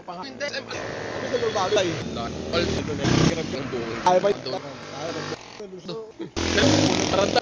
Hindi. Sa bagay. All dito na hirap yung buhay. Ay ba? Taranta.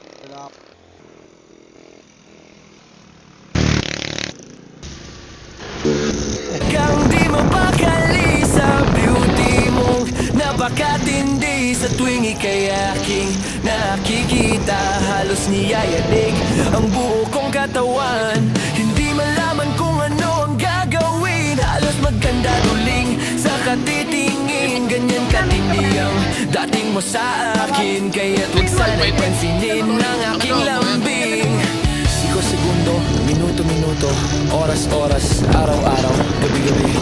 Kang di mapakali sa beauty mong napakatindi. Sa tuwing ika'y aking nakikita, halos niyayanig ang buo kong katawan. Hindi malaman kung ano ang gagawin, halos magkanda duling sa katitingin. Ganyan katindi ang dating mo sa akin, kaya't huwag sana'y pansinin ang aking lambing. Segundo, minuto-minuto, oras-oras, araw-araw, gabi-gabi,